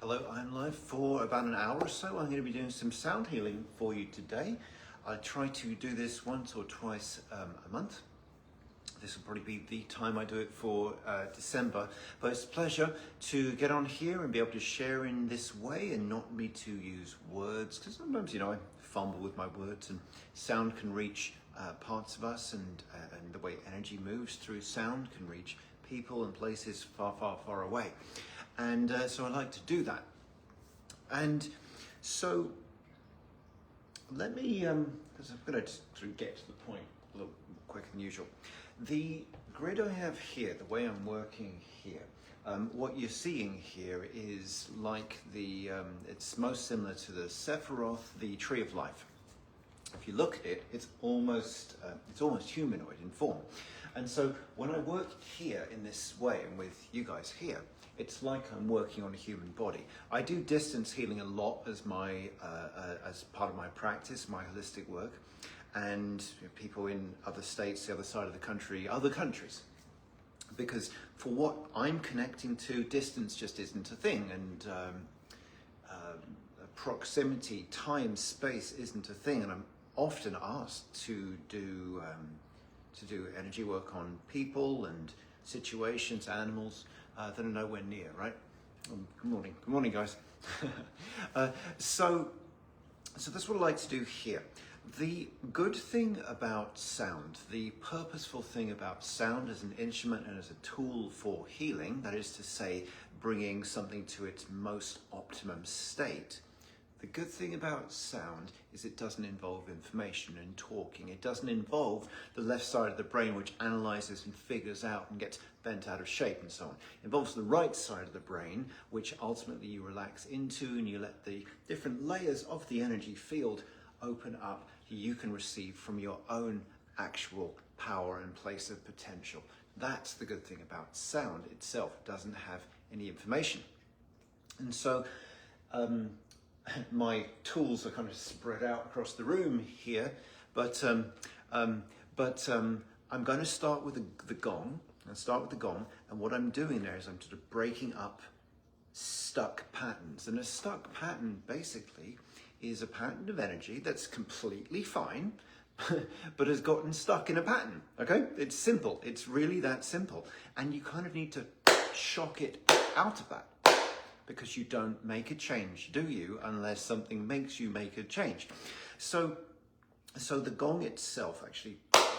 Hello, I'm live for about an hour or so. I'm going to be doing some sound healing for you today. I try to do this once or twice a month. This will probably be the time I do it for December, but it's a pleasure to get on here and be able to share in this way and not me to use words, because sometimes, I fumble with my words, and sound can reach parts of us, and the way energy moves through sound can reach people and places far, far, far away. And so I like to do that. And so let me, because I'm going to sort of get to the point a little quicker than usual. The grid I have here, the way I'm working here, what you're seeing here is like it's most similar to the Sephiroth, the Tree of Life. If you look at it, it's almost humanoid in form. And so when I work here in this way and with you guys here, it's like I'm working on a human body. I do distance healing a lot as as part of my practice, my holistic work, and people in other states, the other side of the country, other countries. Because for what I'm connecting to, distance just isn't a thing, and proximity, time, space isn't a thing, and I'm often asked to do energy work on people and situations, animals that are nowhere near, right? Good morning, guys. So that's what I like to do here. The good thing about sound, the purposeful thing about sound as an instrument and as a tool for healing, that is to say, bringing something to its most optimum state. The good thing about sound is it doesn't involve information and talking. It doesn't involve the left side of the brain, which analyzes and figures out and gets bent out of shape and so on. It involves the right side of the brain, which ultimately you relax into, and you let the different layers of the energy field open up. You can receive from your own actual power and place of potential. That's the good thing about sound itself. It doesn't have any information. And so, my tools are kind of spread out across the room here, but I'm going to start with the gong. I'll start with the gong, and what I'm doing there is I'm sort of breaking up stuck patterns. And a stuck pattern basically is a pattern of energy that's completely fine, but has gotten stuck in a pattern, okay? It's simple, it's really that simple. And you kind of need to shock it out of that, because you don't make a change, do you, unless something makes you make a change. So the gong itself actually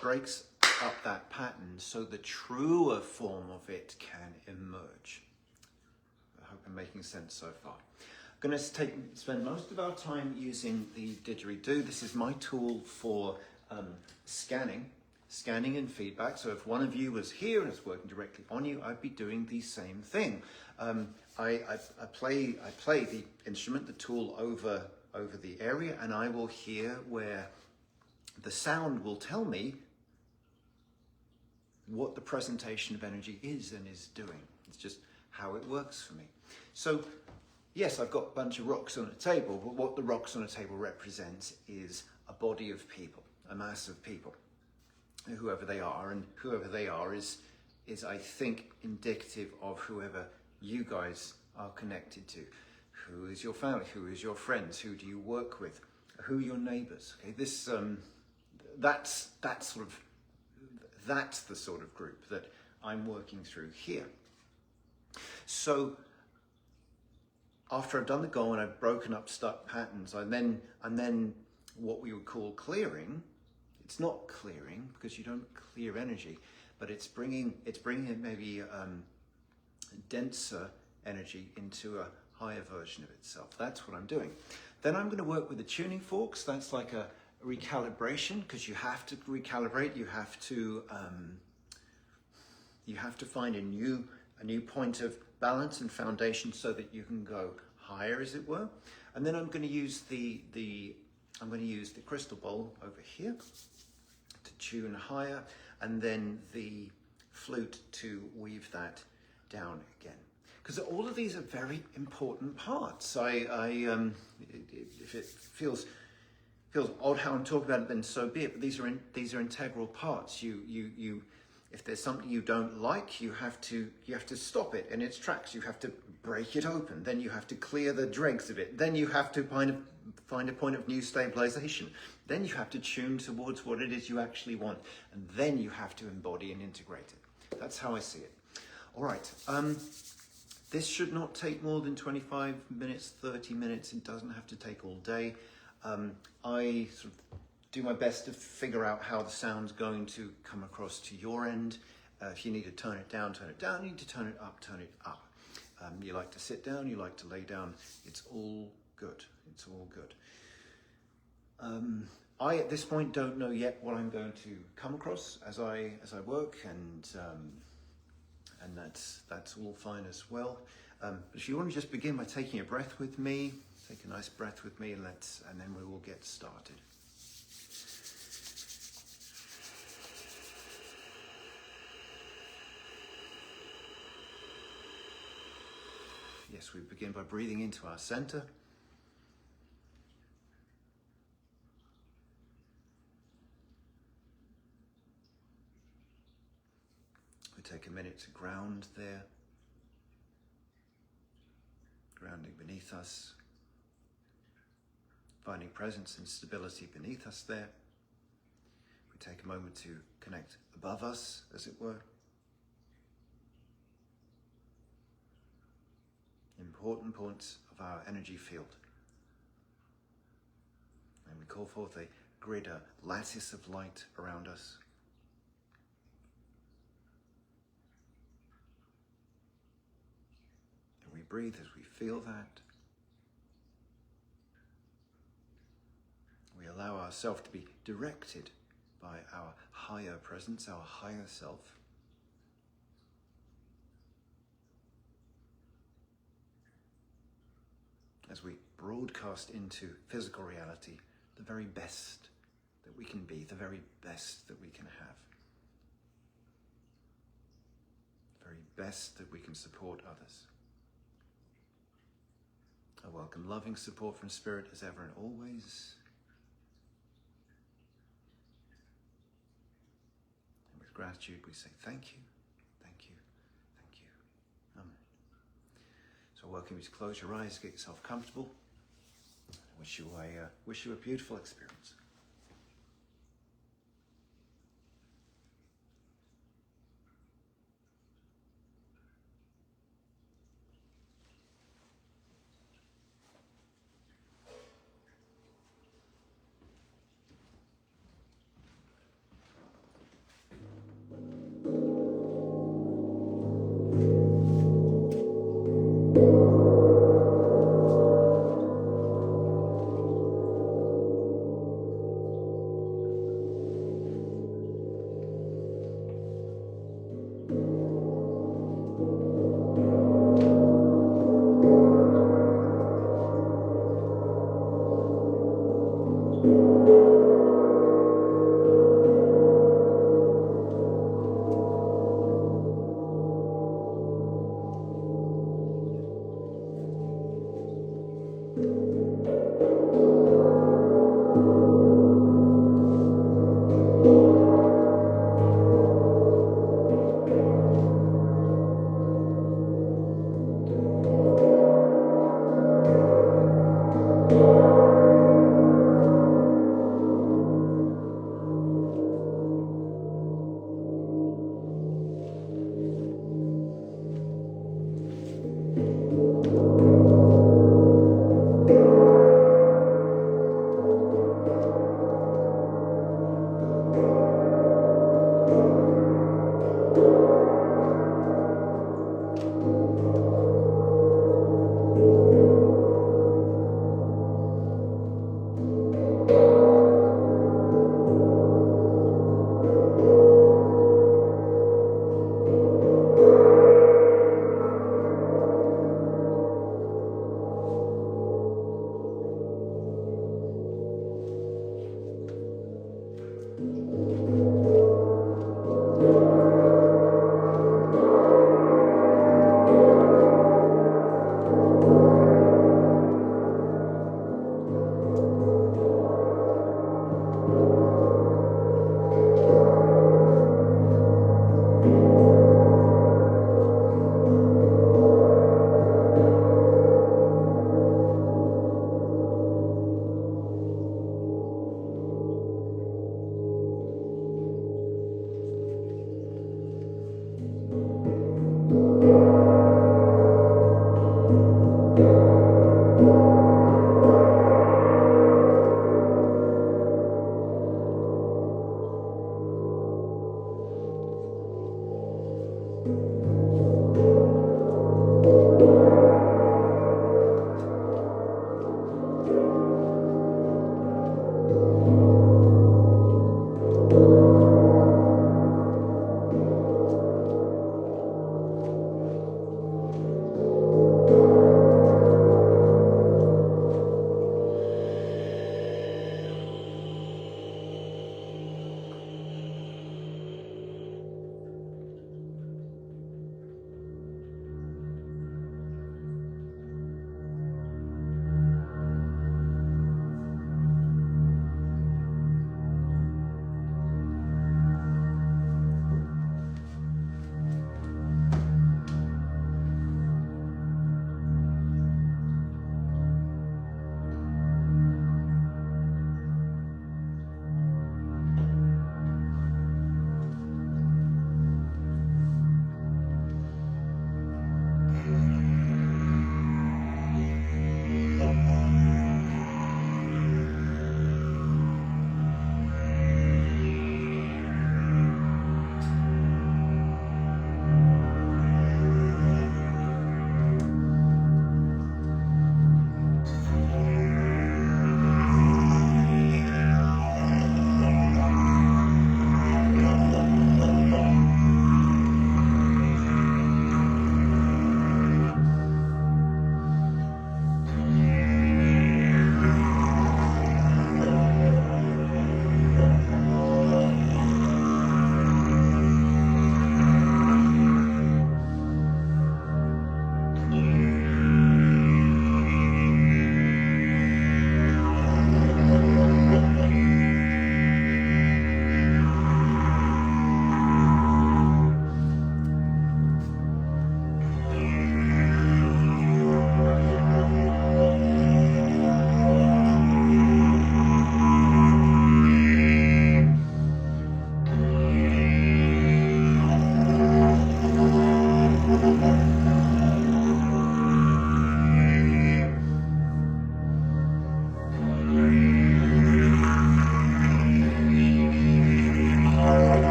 breaks up that pattern so the truer form of it can emerge. I hope I'm making sense so far. I'm going to spend most of our time using the didgeridoo. This is my tool for scanning and feedback. So if one of you was here and is working directly on you, I'd be doing the same thing. I play the instrument, the tool over the area, and I will hear where the sound will tell me what the presentation of energy is and is doing. It's just how it works for me. So yes, I've got a bunch of rocks on a table, but what the rocks on a table represents is a body of people, a mass of people, whoever they are, and whoever they are is I think indicative of whoever you guys are connected to. Who is your family? Who is your friends? Who do you work with? Who are your neighbors? Okay, this that's the sort of group that I'm working through here. So after I've done the gong and I've broken up stuck patterns, and then what we would call clearing. It's not clearing because you don't clear energy, but it's bringing in maybe denser energy into a higher version of itself. That's what I'm doing. Then I'm going to work with the tuning forks. That's like a recalibration, because you have to recalibrate. You have to find a new point of balance and foundation so that you can go higher, as it were. And then I'm going to use the crystal bowl over here to tune higher, and then the flute to weave that down again. Because all of these are very important parts. If it feels odd how I'm talking about it, then so be it. But these are integral parts. You If there's something you don't like, you have to stop it in its tracks. You have to break it open. Then you have to clear the dregs of it. Then you have to find a point of new stabilization. Then you have to tune towards what it is you actually want. And then you have to embody and integrate it. That's how I see it. All right. This should not take more than 25 minutes, 30 minutes. It doesn't have to take all day. I sort of do my best to figure out how the sound's going to come across to your end. If you need to turn it down, turn it down. You need to turn it up, turn it up. You like to sit down, you like to lay down. It's all good. It's all good. I, at this point, don't know yet what I'm going to come across as I work, and that's all fine as well. But if you want to just begin by taking a breath with me, take a nice breath with me, and then we will get started. Yes, we begin by breathing into our center. We take a minute to ground there, grounding beneath us, finding presence and stability beneath us there. We take a moment to connect above us, as it were. Important points of our energy field. And we call forth a grid, a lattice of light around us. And we breathe as we feel that. We allow ourselves to be directed by our higher presence, our higher self. As we broadcast into physical reality the very best that we can be, the very best that we can have, the very best that we can support others. I welcome loving support from Spirit as ever and always. And with gratitude we say thank you, thank you, thank you. Amen. So I welcome you to close your eyes, get yourself comfortable. I wish you a beautiful experience.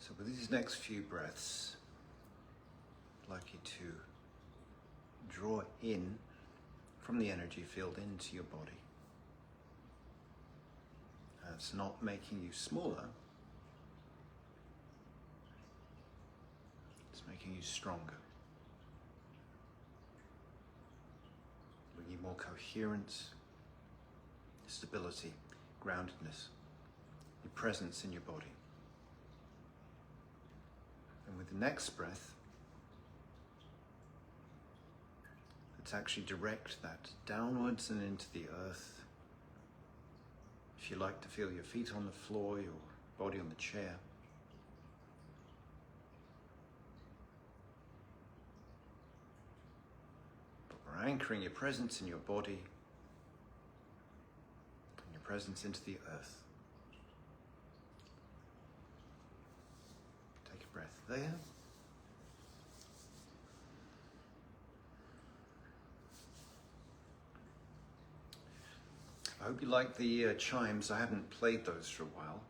So with these next few breaths, I'd like you to draw in from the energy field into your body. It's not making you smaller, it's making you stronger. Bringing more coherence, stability, groundedness, your presence in your body. And with the next breath, let's actually direct that downwards and into the earth. If you like to feel your feet on the floor, your body on the chair. But we're anchoring your presence in your body and your presence into the earth. Take a breath there. I hope you like the chimes. I haven't played those for a while.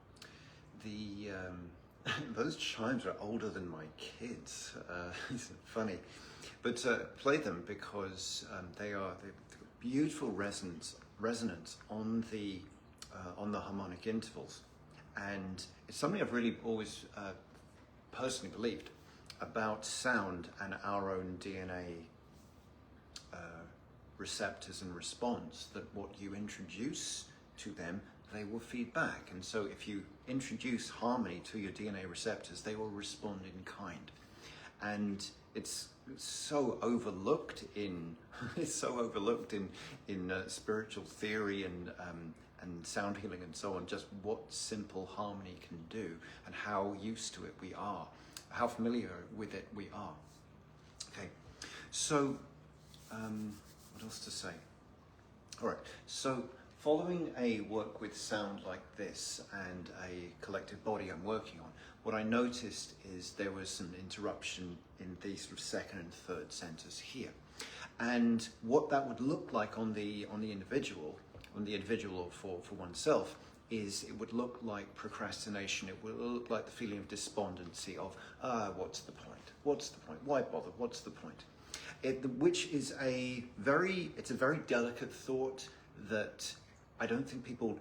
Those chimes are older than my kids. It's funny, but play them because they've got beautiful resonance on the harmonic intervals, and it's something I've really always personally believed about sound and our own DNA. Receptors and response, that what you introduce to them, they will feed back. And so if you introduce harmony to your DNA receptors, they will respond in kind. And it's so overlooked in spiritual theory and sound healing and so on, just what simple harmony can do and how used to it we are, how familiar with it we are. Okay, so what else to say? All right, so following a work with sound like this and a collective body I'm working on, what I noticed is there was some interruption in the sort of second and third centers here. And what that would look like on the individual or for oneself is it would look like procrastination. It would look like the feeling of despondency of, what's the point? What's the point? Why bother? What's the point? Which is a very delicate thought that I don't think people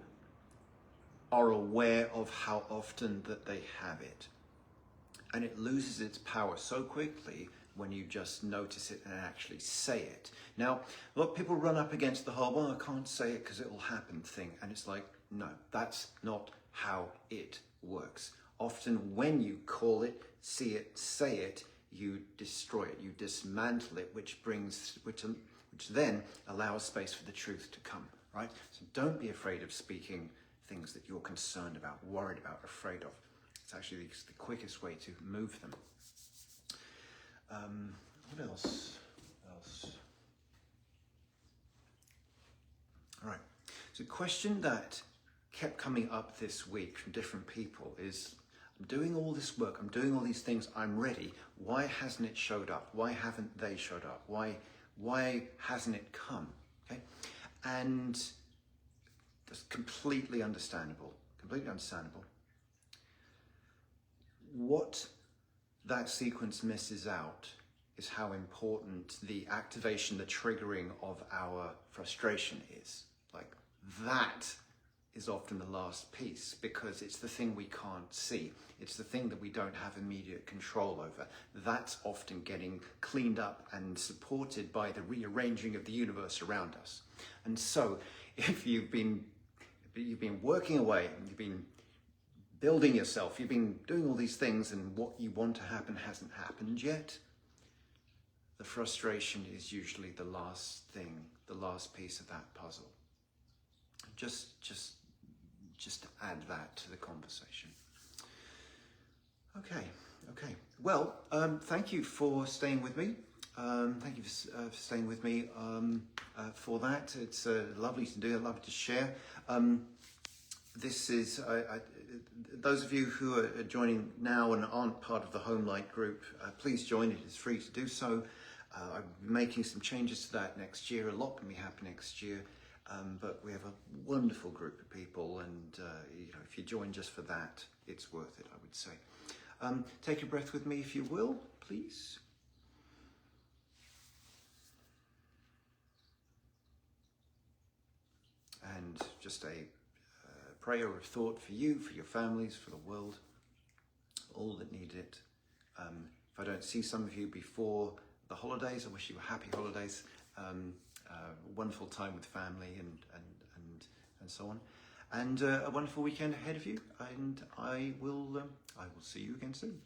are aware of how often that they have it. And it loses its power so quickly when you just notice it and actually say it. Now, a lot of people run up against the whole, well, I can't say it because it will happen thing. And it's like, no, that's not how it works. Often when you call it, see it, say it, you destroy it, you dismantle it, which then allows space for the truth to come, right? So don't be afraid of speaking things that you're concerned about, worried about, afraid of. It's actually the quickest way to move them. What else? All right. So a question that kept coming up this week from different people is, I'm doing all this work, I'm doing all these things, I'm ready. Why hasn't it showed up? Why haven't they showed up? Why hasn't it come? Okay? And that's completely understandable. What that sequence misses out is how important the activation, the triggering of our frustration is. Like, that is often the last piece because it's the thing we can't see. It's the thing that we don't have immediate control over. That's often getting cleaned up and supported by the rearranging of the universe around us. And so if you've been working away, you've been building yourself, you've been doing all these things and what you want to happen hasn't happened yet, the frustration is usually the last thing, the last piece of that puzzle. Just to add that to the conversation. Okay. Well, thank you for staying with me. Thank you for staying with me for that. It's lovely to do, lovely to share. This is, those of you who are joining now and aren't part of the Home Light group, please join it. It's free to do so. I'm making some changes to that next year. A lot will be happening next year. But we have a wonderful group of people, and if you join just for that, it's worth it, I would say. Take a breath with me if you will, please. And just a prayer of thought for you, for your families, for the world, all that need it. If I don't see some of you before the holidays, I wish you happy holidays, wonderful time with family and so on, and a wonderful weekend ahead of you. And I will see you again soon.